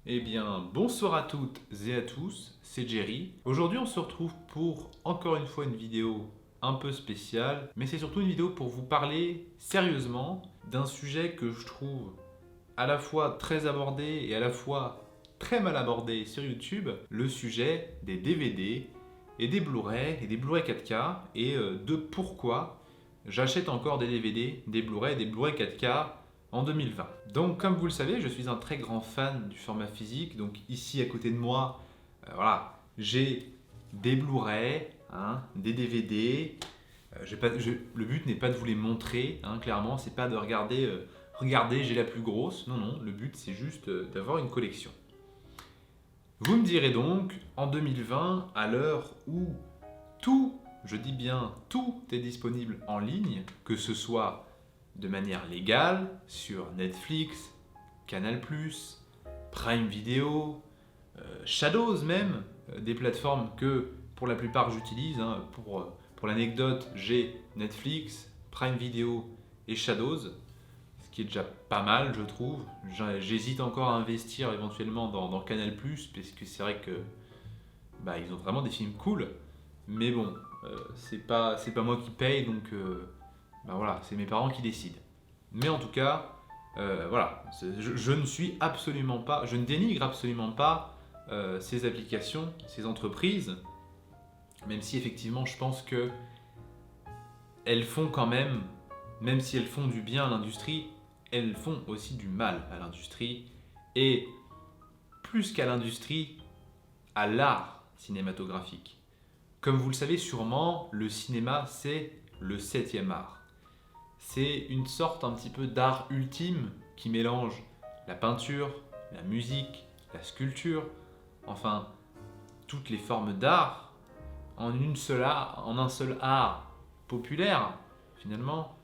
Eh bien, bonsoir à toutes et à tous, c'est Jerry. Aujourd'hui, on se retrouve pour encore une fois une vidéo un peu spéciale, mais c'est surtout une vidéo pour vous parler sérieusement d'un sujet que je trouve à la fois très abordé et à la fois très mal abordé sur YouTube, le sujet des DVD et des Blu-ray et des Blu-ray 4K et de pourquoi j'achète encore des DVD, des Blu-ray et des Blu-ray 4K en 2020. Donc comme vous le savez, je suis un très grand fan du format physique. Donc ici à côté de moi, voilà, j'ai des Blu-ray, des DVD. Le but n'est pas de vous les montrer, clairement, c'est pas de regarder, regardez, j'ai la plus grosse. Non, non, le but c'est juste d'avoir une collection. Vous me direz donc, en 2020, à l'heure où tout, je dis bien tout est disponible en ligne, que ce soit de manière légale sur Netflix, Canal+, Prime Video, Shadows même, des plateformes que pour la plupart j'utilise. Pour l'anecdote, j'ai Netflix, Prime Video et Shadows, ce qui est déjà pas mal je trouve. J'hésite encore à investir éventuellement dans Canal+, parce que c'est vrai que ils ont vraiment des films cool, mais bon, c'est pas moi qui paye, donc voilà, c'est mes parents qui décident. Mais en tout cas, voilà, je ne suis absolument pas, je ne dénigre absolument pas ces applications, ces entreprises, même si effectivement je pense que elles font quand même si elles font du bien à l'industrie, elles font aussi du mal à l'industrie, et plus qu'à l'industrie, à l'art cinématographique. Comme vous le savez sûrement, le cinéma c'est le 7e art. C'est une sorte un petit peu d'art ultime qui mélange la peinture, la musique, la sculpture, enfin toutes les formes d'art en un seul art populaire finalement.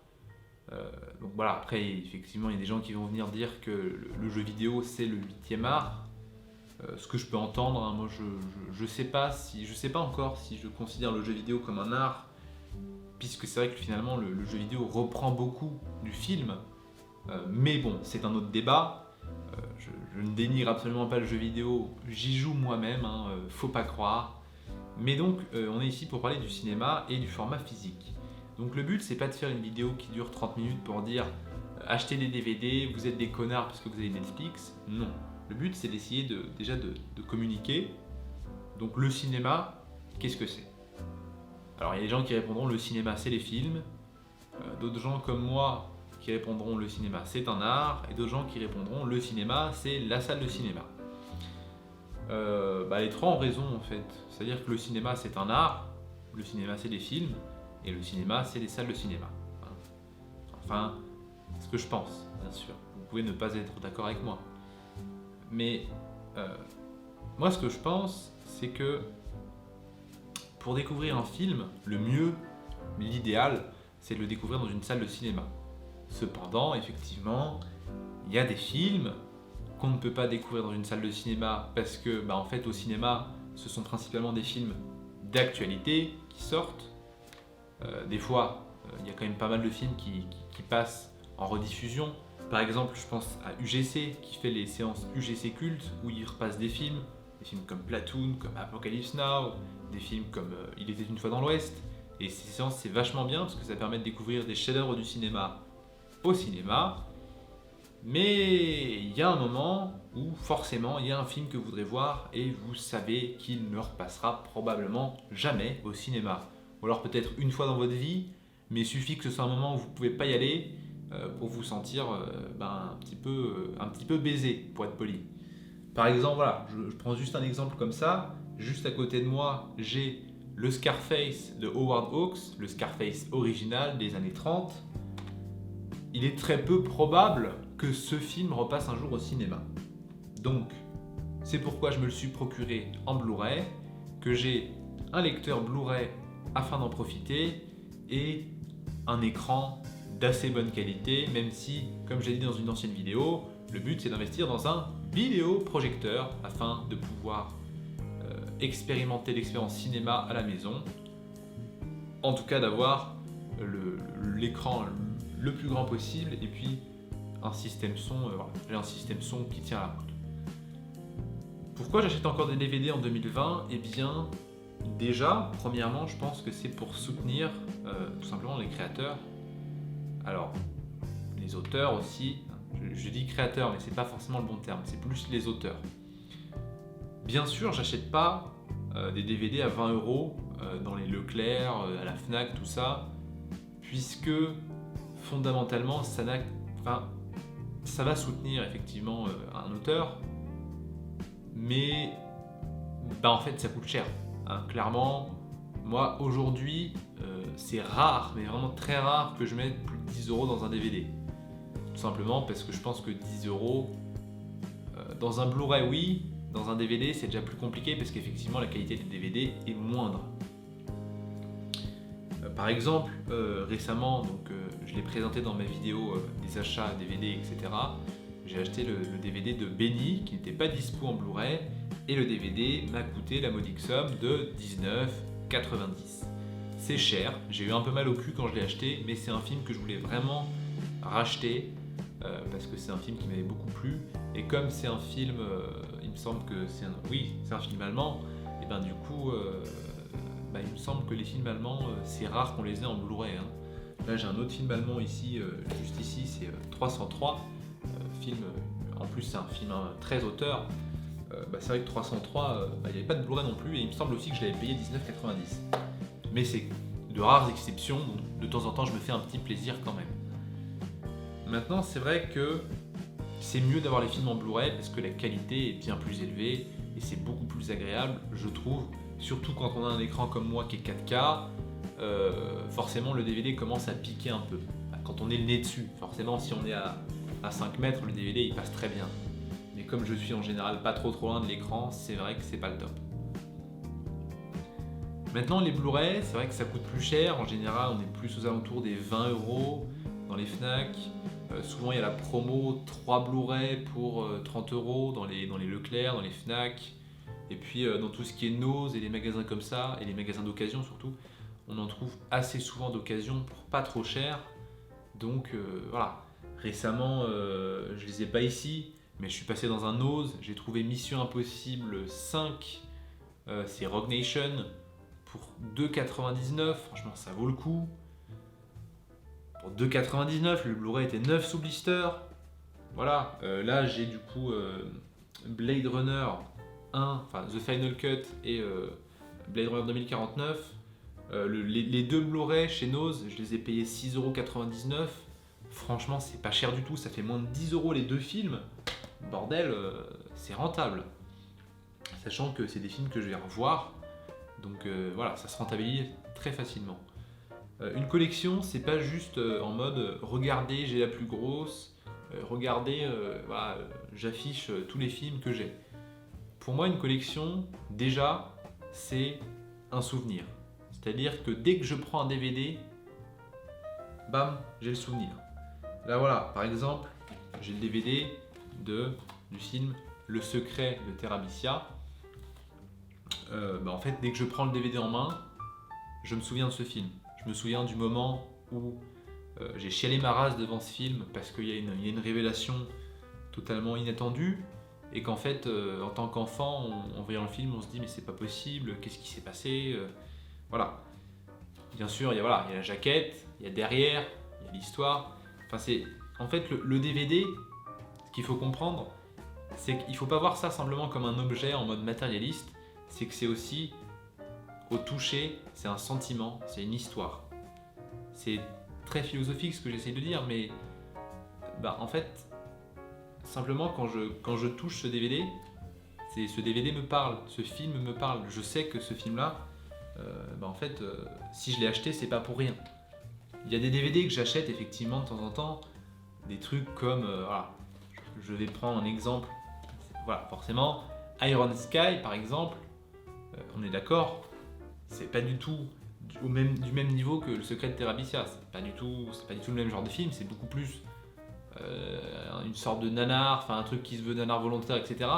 Donc voilà, après effectivement il y a des gens qui vont venir dire que le jeu vidéo c'est le 8e art. Ce que je peux entendre, moi je sais pas encore si je considère le jeu vidéo comme un art, puisque c'est vrai que finalement le jeu vidéo reprend beaucoup du film, mais bon, c'est un autre débat. Je ne dénigre absolument pas le jeu vidéo, j'y joue moi-même, faut pas croire. Mais donc, on est ici pour parler du cinéma et du format physique. Donc le but, c'est pas de faire une vidéo qui dure 30 minutes pour dire achetez des DVD, vous êtes des connards parce que vous avez Netflix. Non. Le but, c'est d'essayer déjà de communiquer. Donc le cinéma, qu'est-ce que c'est? Alors il y a des gens qui répondront le cinéma c'est les films, d'autres gens comme moi qui répondront le cinéma c'est un art, et d'autres gens qui répondront le cinéma c'est la salle de cinéma. Les trois ont raison en fait, c'est-à-dire que le cinéma c'est un art, le cinéma c'est des films, et le cinéma c'est des salles de cinéma. Enfin, c'est ce que je pense, bien sûr. Vous pouvez ne pas être d'accord avec moi. Mais moi ce que je pense, c'est que pour découvrir un film, le mieux, l'idéal, c'est de le découvrir dans une salle de cinéma. Cependant, effectivement, il y a des films qu'on ne peut pas découvrir dans une salle de cinéma parce que, en fait, au cinéma, ce sont principalement des films d'actualité qui sortent. Des fois, il y a quand même pas mal de films qui passent en rediffusion. Par exemple, je pense à UGC qui fait les séances UGC cultes où ils repassent des films comme Platoon, comme Apocalypse Now, des films comme Il était une fois dans l'Ouest. Et ces séances, c'est vachement bien parce que ça permet de découvrir des chefs-d'œuvre du cinéma au cinéma. Mais il y a un moment où forcément il y a un film que vous voudrez voir et vous savez qu'il ne repassera probablement jamais au cinéma. Ou alors peut-être une fois dans votre vie, mais il suffit que ce soit un moment où vous ne pouvez pas y aller pour vous sentir un petit peu baisé, pour être poli. Par exemple, voilà, je prends juste un exemple comme ça. Juste à côté de moi, j'ai le Scarface de Howard Hawks, le Scarface original des années 30. Il est très peu probable que ce film repasse un jour au cinéma. Donc, c'est pourquoi je me le suis procuré en Blu-ray, que j'ai un lecteur Blu-ray afin d'en profiter, et un écran d'assez bonne qualité, même si, comme j'ai dit dans une ancienne vidéo, le but c'est d'investir dans un vidéoprojecteur afin de pouvoir expérimenter l'expérience cinéma à la maison. En tout cas d'avoir l'écran le plus grand possible, et puis un système son, j'ai un système son qui tient la route. Pourquoi j'achète encore des DVD en 2020? Eh bien, déjà, premièrement, je pense que c'est pour soutenir tout simplement les créateurs. Alors, les auteurs aussi. Je dis créateurs, mais c'est pas forcément le bon terme, c'est plus les auteurs. Bien sûr, j'achète pas des DVD à 20 € dans les Leclerc, à la Fnac, tout ça, puisque fondamentalement, ça va soutenir effectivement un auteur, mais en fait, ça coûte cher. Hein. Clairement, moi aujourd'hui, c'est rare, mais vraiment très rare que je mette plus de 10 € dans un DVD. Tout simplement parce que je pense que 10 € dans un Blu-ray, oui. Dans un DVD, c'est déjà plus compliqué parce qu'effectivement, la qualité des DVD est moindre. Par exemple, récemment, je l'ai présenté dans ma vidéo des achats DVD, etc. J'ai acheté le DVD de Benny qui n'était pas dispo en Blu-ray et le DVD m'a coûté la modique somme de 19,90 €. C'est cher, j'ai eu un peu mal au cul quand je l'ai acheté, mais c'est un film que je voulais vraiment racheter parce que c'est un film qui m'avait beaucoup plu. Et comme c'est un film, il me semble que c'est un film allemand, et ben du coup, il me semble que les films allemands, c'est rare qu'on les ait en Blu-ray. Hein. Là, j'ai un autre film allemand ici, juste ici, c'est 303. En plus, c'est un film très auteur. C'est vrai que 303, il n'y avait pas de Blu-ray non plus, et il me semble aussi que je l'avais payé 19,90. Mais c'est de rares exceptions, donc de temps en temps, je me fais un petit plaisir quand même. Maintenant, c'est vrai que c'est mieux d'avoir les films en Blu-ray parce que la qualité est bien plus élevée et c'est beaucoup plus agréable, je trouve. Surtout quand on a un écran comme moi qui est 4K, forcément le DVD commence à piquer un peu. Quand on est le nez dessus, forcément si on est à 5 mètres, le DVD il passe très bien. Mais comme je suis en général pas trop loin de l'écran, c'est vrai que c'est pas le top. Maintenant les Blu-ray, c'est vrai que ça coûte plus cher. En général, on est plus aux alentours des 20 € dans les Fnac. Souvent il y a la promo 3 Blu-ray pour 30 € dans les Leclerc, dans les Fnac. Et puis dans tout ce qui est Nose et les magasins comme ça, et les magasins d'occasion surtout, on en trouve assez souvent d'occasion pour pas trop cher. Donc voilà, récemment je les ai pas ici, mais je suis passé dans un Nose, j'ai trouvé Mission Impossible 5, c'est Rogue Nation, pour 2,99, franchement ça vaut le coup. Pour 2,99, le Blu-ray était 9 sous blister. Voilà, là j'ai du coup Blade Runner 1, enfin The Final Cut et Blade Runner 2049. Les deux Blu-ray chez Nose, je les ai payés 6,99 €. Franchement, c'est pas cher du tout, ça fait moins de 10 € les deux films. Bordel, c'est rentable. Sachant que c'est des films que je vais revoir. Donc voilà, ça se rentabilise très facilement. Une collection, c'est pas juste en mode regardez, j'ai la plus grosse, regardez, j'affiche tous les films que j'ai. Pour moi, une collection, déjà, c'est un souvenir. C'est-à-dire que dès que je prends un DVD, bam, j'ai le souvenir. Là voilà, par exemple, j'ai le DVD du film Le Secret de Terabithia. En fait, dès que je prends le DVD en main, je me souviens de ce film. Je me souviens du moment où j'ai chialé ma race devant ce film parce qu'il y a une révélation totalement inattendue et qu'en fait, en tant qu'enfant, en voyant le film, on se dit mais c'est pas possible, qu'est-ce qui s'est passé Voilà. Bien sûr, il y a la jaquette, il y a derrière, il y a l'histoire. Enfin, en fait, le DVD, ce qu'il faut comprendre, c'est qu'il ne faut pas voir ça simplement comme un objet en mode matérialiste, c'est que c'est aussi au toucher, c'est un sentiment, c'est une histoire. C'est très philosophique ce que j'essaie de dire, mais en fait, simplement quand je touche ce DVD, ce DVD me parle, ce film me parle. Je sais que ce film-là, si je l'ai acheté, c'est pas pour rien. Il y a des DVD que j'achète effectivement de temps en temps, des trucs comme, je vais prendre un exemple, forcément, Iron Sky par exemple, on est d'accord, c'est pas du tout du même niveau que Le Secret de Terabithia, c'est pas du tout le même genre de film, c'est beaucoup plus une sorte de nanar, un truc qui se veut nanar volontaire, etc.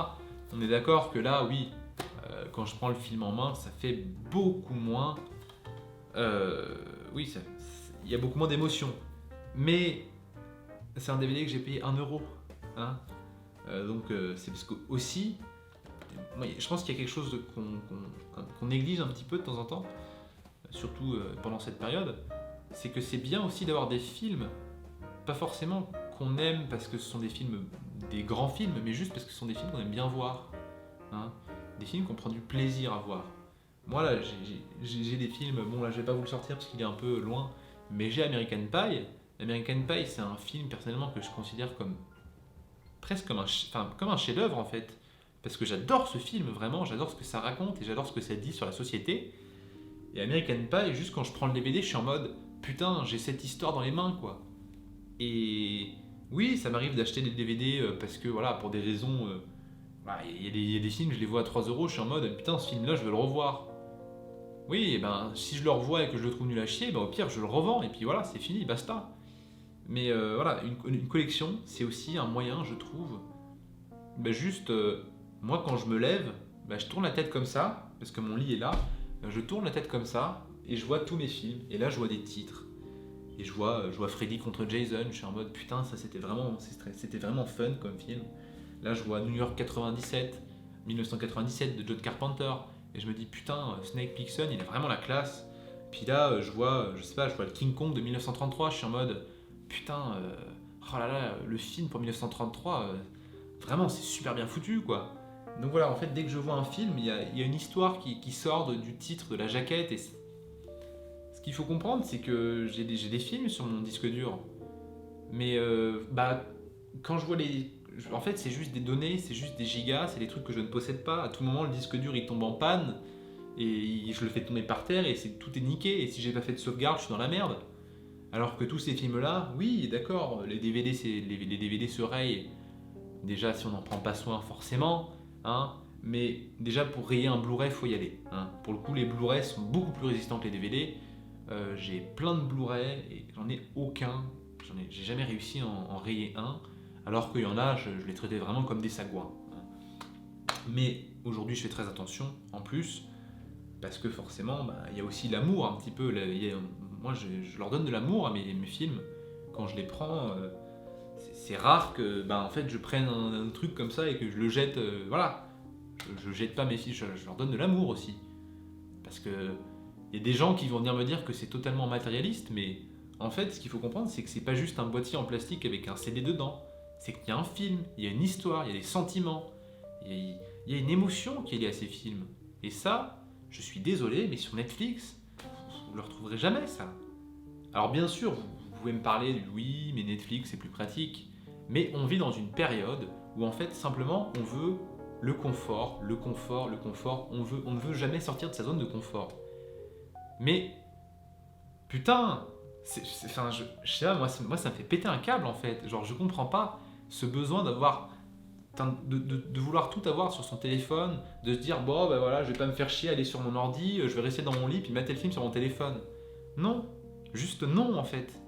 On est d'accord que là, oui, quand je prends le film en main, ça fait beaucoup moins. Il y a beaucoup moins d'émotions. Mais c'est un DVD que j'ai payé 1 €. Hein. Donc c'est parce que aussi, je pense qu'il y a quelque chose qu'on néglige un petit peu de temps en temps, surtout pendant cette période, c'est que c'est bien aussi d'avoir des films, pas forcément qu'on aime parce que ce sont des films, des grands films, mais juste parce que ce sont des films qu'on aime bien voir. Hein, des films qu'on prend du plaisir à voir. Moi là, j'ai des films, bon là je vais pas vous le sortir parce qu'il est un peu loin, mais j'ai American Pie. American Pie, c'est un film personnellement que je considère comme presque comme un chef-d'œuvre en fait. Parce que j'adore ce film, vraiment, j'adore ce que ça raconte et j'adore ce que ça dit sur la société. Et American Pie, juste quand je prends le DVD, je suis en mode putain, j'ai cette histoire dans les mains quoi. Et oui, ça m'arrive d'acheter des DVD parce que voilà, pour des raisons. Il y a des films, je les vois à 3 euros, je suis en mode putain, ce film là, je veux le revoir. Oui, et ben si je le revois et que je le trouve nul à chier, ben, au pire, je le revends et puis voilà, c'est fini, basta. Mais voilà, une collection, c'est aussi un moyen, je trouve, juste. Moi, quand je me lève, je tourne la tête comme ça, parce que mon lit est là, je tourne la tête comme ça, et je vois tous mes films, et là je vois des titres. Et je vois Freddy contre Jason, je suis en mode putain, ça c'était vraiment fun comme film. Là je vois New York 97, 1997 de John Carpenter, et je me dis putain, Snake Plissken, il a vraiment la classe. Puis là, je vois le King Kong de 1933, je suis en mode putain, oh là là, le film pour 1933, vraiment c'est super bien foutu quoi. Donc voilà, en fait, dès que je vois un film, il y a une histoire qui sort du titre, de la jaquette. Et ce qu'il faut comprendre, c'est que j'ai des films sur mon disque dur. Mais quand je vois les. En fait, c'est juste des données, c'est juste des gigas, c'est des trucs que je ne possède pas. À tout moment, le disque dur il tombe en panne et je le fais tomber par terre et tout est niqué. Et si j'ai pas fait de sauvegarde, je suis dans la merde. Alors que tous ces films-là, oui, d'accord, les DVD, les DVD se rayent. Déjà, si on n'en prend pas soin, forcément. Hein, mais déjà pour rayer un Blu-ray, faut y aller. Hein. Pour le coup, les Blu-ray sont beaucoup plus résistants que les DVD. J'ai plein de Blu-ray et j'en ai aucun. J'ai jamais réussi à en rayer un, alors qu'il y en a, je les traitais vraiment comme des sagouins. Hein. Mais aujourd'hui, je fais très attention en plus, parce que forcément, il y a aussi l'amour un petit peu. Moi, je leur donne de l'amour à mes films. Quand je les prends, c'est rare que en fait je prenne un truc comme ça et que je le jette. Voilà, je jette pas mes films, je leur donne de l'amour aussi. Parce que il y a des gens qui vont venir me dire que c'est totalement matérialiste, mais en fait ce qu'il faut comprendre c'est que c'est pas juste un boîtier en plastique avec un CD dedans. C'est qu'il y a un film, il y a une histoire, il y a des sentiments, il y a une émotion qui est liée à ces films. Et ça, je suis désolé, mais sur Netflix, vous le retrouverez jamais ça. Alors bien sûr, vous pouvez me parler du oui, mais Netflix c'est plus pratique. Mais on vit dans une période où en fait simplement on veut le confort, le confort, le confort. On ne veut jamais sortir de sa zone de confort. Mais putain, je sais pas, moi ça me fait péter un câble en fait. Genre je comprends pas ce besoin d'avoir de vouloir tout avoir sur son téléphone, de se dire bon ben voilà, je vais pas me faire chier, aller sur mon ordi, je vais rester dans mon lit puis mettre le film sur mon téléphone. Non, juste non en fait.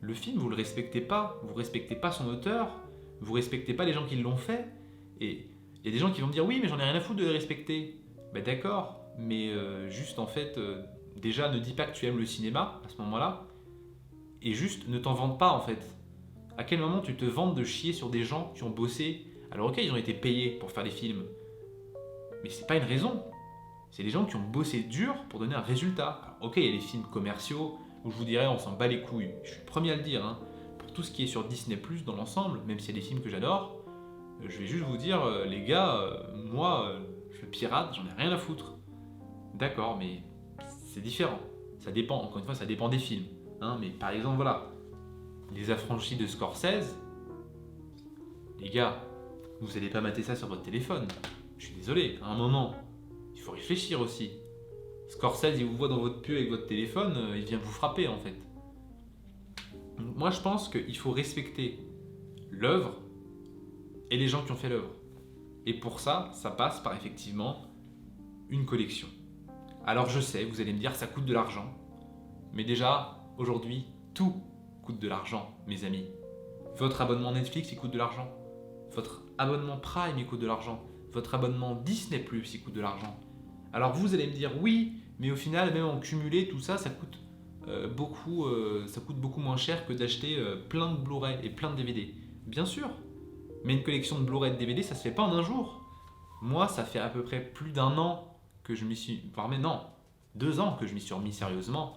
Le film, vous le respectez pas, vous respectez pas son auteur, vous respectez pas les gens qui l'ont fait. Et il y a des gens qui vont me dire oui, mais j'en ai rien à foutre de les respecter. Ben d'accord, mais juste en fait, déjà ne dis pas que tu aimes le cinéma à ce moment-là, et juste ne t'en vante pas en fait. À quel moment tu te vantes de chier sur des gens qui ont bossé? Alors ok, ils ont été payés pour faire des films, mais c'est pas une raison. C'est des gens qui ont bossé dur pour donner un résultat. Alors, ok, il y a les films commerciaux où je vous dirais on s'en bat les couilles. Je suis le premier à le dire. Hein. Pour tout ce qui est sur Disney+, dans l'ensemble, même s'il y a des films que j'adore, je vais juste vous dire, les gars, moi, je pirate, j'en ai rien à foutre. D'accord, mais c'est différent. Ça dépend, encore une fois, ça dépend des films. Hein, mais par exemple, voilà, Les Affranchis de Scorsese, les gars, vous n'allez pas mater ça sur votre téléphone. Je suis désolé, à un moment, il faut réfléchir aussi. Scorsese, il vous voit dans votre pieu avec votre téléphone, il vient vous frapper en fait. Donc, moi, je pense qu'il faut respecter l'œuvre et les gens qui ont fait l'œuvre. Et pour ça, ça passe par effectivement une collection. Alors je sais, vous allez me dire, ça coûte de l'argent. Mais déjà, aujourd'hui, tout coûte de l'argent, mes amis. Votre abonnement Netflix, il coûte de l'argent. Votre abonnement Prime, il coûte de l'argent. Votre abonnement Disney+, il coûte de l'argent. Alors vous allez me dire, oui, mais au final, même en cumulé, tout ça, ça coûte beaucoup moins cher que d'acheter plein de Blu-ray et plein de DVD. Bien sûr, mais une collection de Blu-ray et de DVD, ça se fait pas en un jour. Moi, ça fait à peu près plus d'un an que je m'y suis, voire même non, 2 ans que je m'y suis remis sérieusement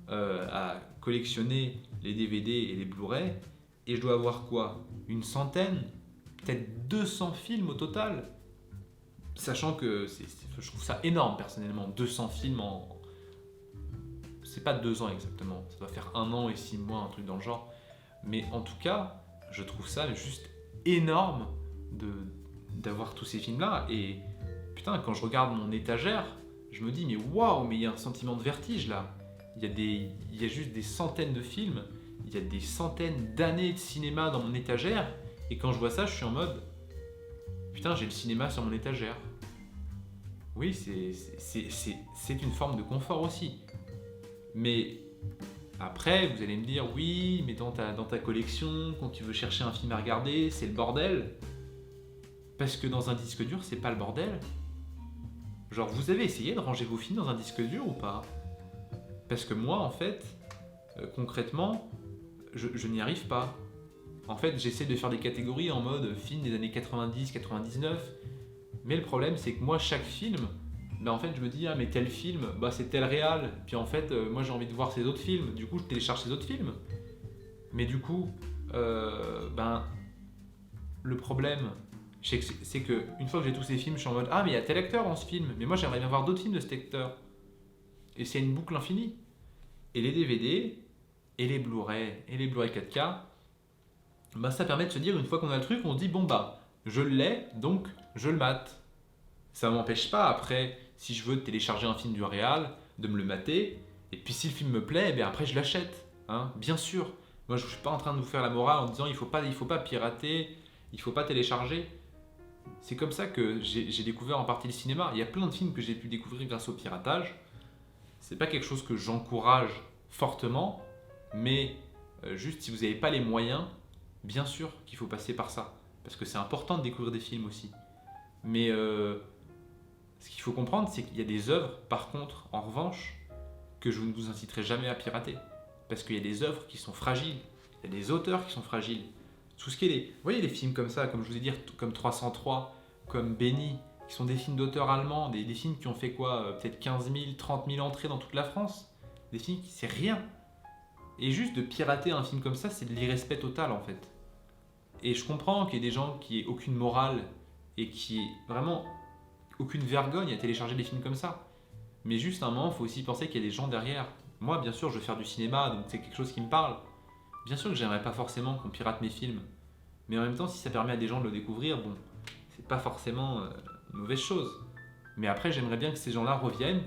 à collectionner les DVD et les Blu-ray. Et je dois avoir quoi? Une centaine, peut-être 200 films au total. Sachant que je trouve ça énorme personnellement, 200 films en... C'est pas 2 ans exactement, ça doit faire 1 an et 6 mois, un truc dans le genre. Mais en tout cas, je trouve ça juste énorme d'avoir tous ces films-là. Et putain, quand je regarde mon étagère, je me dis, mais waouh, mais il y a un sentiment de vertige là. Il y a juste des centaines de films, il y a des centaines d'années de cinéma dans mon étagère. Et quand je vois ça, je suis en mode, putain, j'ai le cinéma sur mon étagère. Oui, c'est une forme de confort aussi. Mais après, vous allez me dire, oui, mais dans ta collection, quand tu veux chercher un film à regarder, c'est le bordel. Parce que dans un disque dur, c'est pas le bordel. Genre, vous avez essayé de ranger vos films dans un disque dur ou pas? Parce que moi, en fait, concrètement, je n'y arrive pas. En fait, j'essaie de faire des catégories en mode film des années 90, 99. Mais le problème, c'est que moi, chaque film, ben en fait, je me dis, ah, mais tel film, bah, c'est tel réal. Puis en fait, moi, j'ai envie de voir ces autres films. Du coup, je télécharge ces autres films. Mais du coup, ben, le problème, c'est que une fois que j'ai tous ces films, je suis en mode, ah, mais il y a tel acteur dans ce film. Mais moi, j'aimerais bien voir d'autres films de cet acteur. Et c'est une boucle infinie. Et les DVD, et les Blu-ray, et les Blu-ray 4K, bah, ça permet de se dire, une fois qu'on a le truc, on se dit, bon, bah, je l'ai, donc je le mate. Ça ne m'empêche pas, après, si je veux télécharger un film du réal, de me le mater, et puis si le film me plaît, eh bien après je l'achète. Hein, bien sûr. Moi, je ne suis pas en train de vous faire la morale en disant, il faut pas pirater, il faut pas télécharger. C'est comme ça que j'ai découvert en partie le cinéma. Il y a plein de films que j'ai pu découvrir grâce au piratage. C'est pas quelque chose que j'encourage fortement, mais juste si vous n'avez pas les moyens, bien sûr qu'il faut passer par ça. Parce que c'est important de découvrir des films aussi. Mais ce qu'il faut comprendre, c'est qu'il y a des œuvres, par contre, en revanche, que je ne vous inciterai jamais à pirater. Parce qu'il y a des œuvres qui sont fragiles. Il y a des auteurs qui sont fragiles. Tout ce qui est vous voyez les films comme ça, comme je vous ai dit, comme 303, comme Béni, qui sont des films d'auteurs allemands, des films qui ont fait quoi, peut-être 15 000, 30 000 entrées dans toute la France. Des films qui c'est rien. Et juste de pirater un film comme ça, c'est de l'irrespect total en fait. Et je comprends qu'il y ait des gens qui aient aucune morale et qui aient vraiment aucune vergogne à télécharger des films comme ça. Mais juste à un moment, il faut aussi penser qu'il y a des gens derrière. Moi, bien sûr, je veux faire du cinéma, donc c'est quelque chose qui me parle. Bien sûr que j'aimerais pas forcément qu'on pirate mes films. Mais en même temps, si ça permet à des gens de le découvrir, bon, c'est pas forcément une mauvaise chose. Mais après, j'aimerais bien que ces gens-là reviennent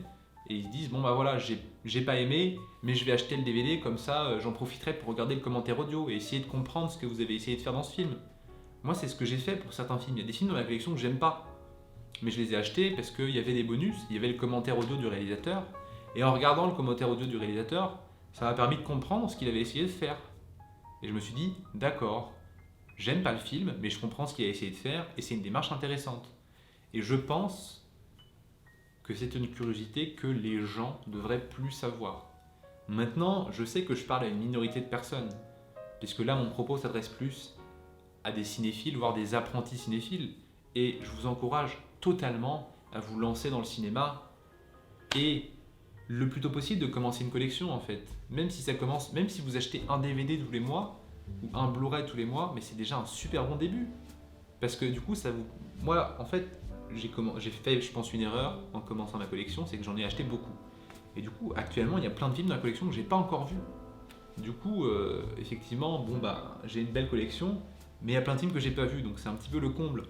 et ils se disent, bon bah voilà, j'ai pas aimé, mais je vais acheter le DVD, comme ça j'en profiterai pour regarder le commentaire audio et essayer de comprendre ce que vous avez essayé de faire dans ce film. Moi, c'est ce que j'ai fait pour certains films. Il y a des films dans ma collection que j'aime pas, mais je les ai achetés parce qu'il y avait des bonus, il y avait le commentaire audio du réalisateur, et en regardant le commentaire audio du réalisateur, ça m'a permis de comprendre ce qu'il avait essayé de faire. Et je me suis dit, d'accord, j'aime pas le film, mais je comprends ce qu'il a essayé de faire, et c'est une démarche intéressante. Et je pense que c'est une curiosité que les gens devraient plus savoir. Maintenant, je sais que je parle à une minorité de personnes, puisque là, mon propos s'adresse plus à des cinéphiles, voire des apprentis cinéphiles, et je vous encourage totalement à vous lancer dans le cinéma et le plus tôt possible de commencer une collection en fait. Même si vous achetez un DVD tous les mois ou un Blu-ray tous les mois, mais c'est déjà un super bon début. Parce que du coup, moi en fait, j'ai fait, je pense, une erreur en commençant ma collection, c'est que j'en ai acheté beaucoup. Et du coup, actuellement, il y a plein de films dans la collection que j'ai pas encore vus. Du coup, effectivement, bon bah, j'ai une belle collection, mais il y a plein de films que j'ai pas vus, donc c'est un petit peu le comble.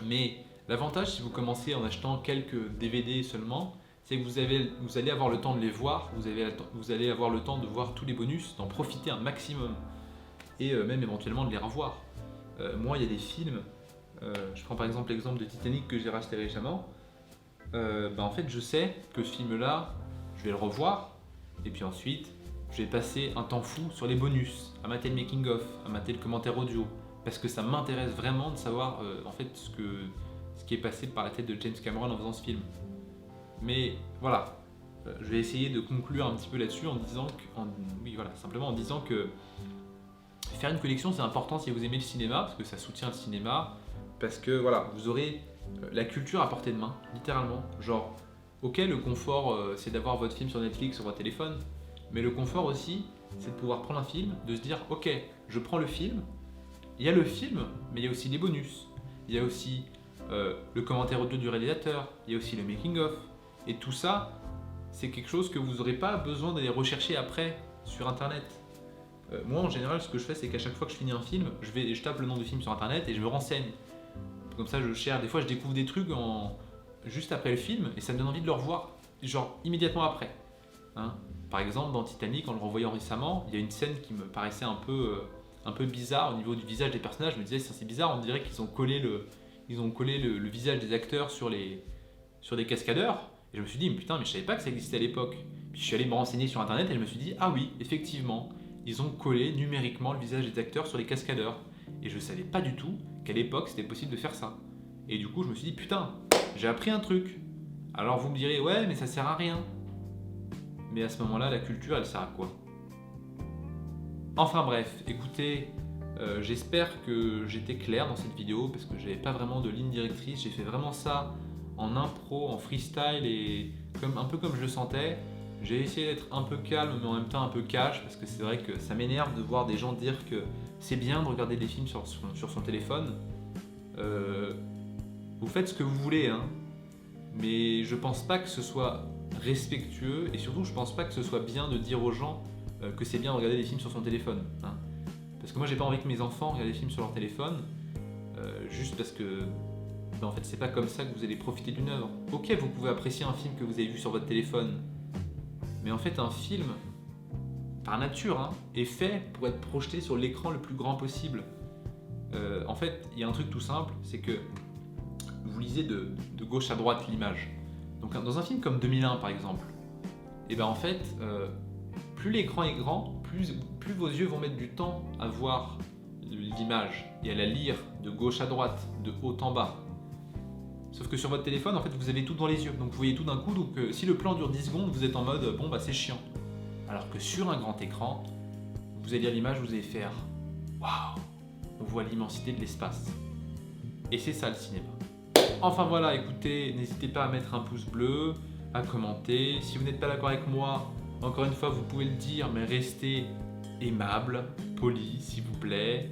Mais l'avantage, si vous commencez en achetant quelques DVD seulement, c'est que vous allez avoir le temps de les voir, vous allez avoir le temps de voir tous les bonus, d'en profiter un maximum, et même éventuellement de les revoir. Moi, il y a des films, je prends par exemple l'exemple de Titanic que j'ai racheté récemment, en fait, je sais que ce film-là, je vais le revoir, et puis ensuite, je vais passer un temps fou sur les bonus, à mater le making-of, à mater le commentaire audio, parce que ça m'intéresse vraiment de savoir en fait ce qui est passé par la tête de James Cameron en faisant ce film. Mais voilà, je vais essayer de conclure un petit peu là-dessus en disant simplement en disant que faire une collection c'est important si vous aimez le cinéma, parce que ça soutient le cinéma, parce que voilà, vous aurez la culture à portée de main, littéralement. Genre, ok, le confort, c'est d'avoir votre film sur Netflix sur votre téléphone, mais le confort aussi, c'est de pouvoir prendre un film, de se dire, ok, je prends le film, il y a le film, mais il y a aussi les bonus, il y a aussi le commentaire audio du réalisateur, il y a aussi le making-of, et tout ça, c'est quelque chose que vous n'aurez pas besoin d'aller rechercher après sur Internet. Moi, en général, ce que je fais, c'est qu'à chaque fois que je finis un film, je tape le nom du film sur Internet et je me renseigne. Comme ça, je cherche. Des fois, je découvre des trucs juste après le film et ça me donne envie de le revoir, genre immédiatement après. Hein. Par exemple, dans Titanic, en le revoyant récemment, il y a une scène qui me paraissait un peu bizarre au niveau du visage des personnages. Je me disais, c'est bizarre, on dirait qu'ils ont collé le visage des acteurs sur des cascadeurs. Et je me suis dit, putain, mais je savais pas que ça existait à l'époque. Puis je suis allé me renseigner sur Internet et je me suis dit, ah oui, effectivement, ils ont collé numériquement le visage des acteurs sur les cascadeurs. Et je savais pas du tout qu'à l'époque c'était possible de faire ça. Et du coup, je me suis dit, putain, j'ai appris un truc. Alors vous me direz, ouais, mais ça sert à rien. Mais à ce moment-là, la culture, elle sert à quoi? Enfin bref, écoutez, j'espère que j'étais clair dans cette vidéo parce que j'avais pas vraiment de ligne directrice. J'ai fait vraiment ça en impro, en freestyle et un peu comme je le sentais. J'ai essayé d'être un peu calme mais en même temps un peu cash parce que c'est vrai que ça m'énerve de voir des gens dire que c'est bien de regarder des films sur son téléphone. Vous faites ce que vous voulez, hein, mais je pense pas que ce soit respectueux et surtout je pense pas que ce soit bien de dire aux gens que c'est bien de regarder des films sur son téléphone. Hein. Parce que moi j'ai pas envie que mes enfants regardent des films sur leur téléphone juste parce que en fait c'est pas comme ça que vous allez profiter d'une œuvre. Ok, vous pouvez apprécier un film que vous avez vu sur votre téléphone, mais en fait un film, par nature, hein, est fait pour être projeté sur l'écran le plus grand possible. En fait, il y a un truc tout simple, c'est que vous lisez de gauche à droite l'image. Donc dans un film comme 2001 par exemple, et ben en fait, plus l'écran est grand, plus vos yeux vont mettre du temps à voir l'image et à la lire de gauche à droite, de haut en bas. Sauf que sur votre téléphone, en fait, vous avez tout dans les yeux, donc vous voyez tout d'un coup, donc si le plan dure 10 secondes, vous êtes en mode, bon bah c'est chiant. Alors que sur un grand écran, vous allez lire l'image, vous allez faire, waouh, on voit l'immensité de l'espace. Et c'est ça le cinéma. Enfin voilà, écoutez, n'hésitez pas à mettre un pouce bleu, à commenter. Si vous n'êtes pas d'accord avec moi, encore une fois, vous pouvez le dire, mais restez aimable, poli, s'il vous plaît,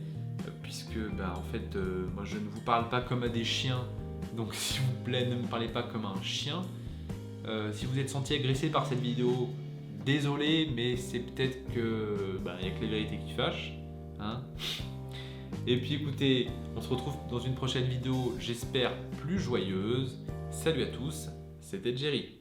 puisque, en fait, moi je ne vous parle pas comme à des chiens, donc s'il vous plaît, ne me parlez pas comme un chien. Si vous êtes senti agressé par cette vidéo, désolé, mais c'est peut-être que, il n'y a que les vérités qui fâchent, hein. Et puis écoutez, on se retrouve dans une prochaine vidéo, j'espère plus joyeuse. Salut à tous, c'était Jerry.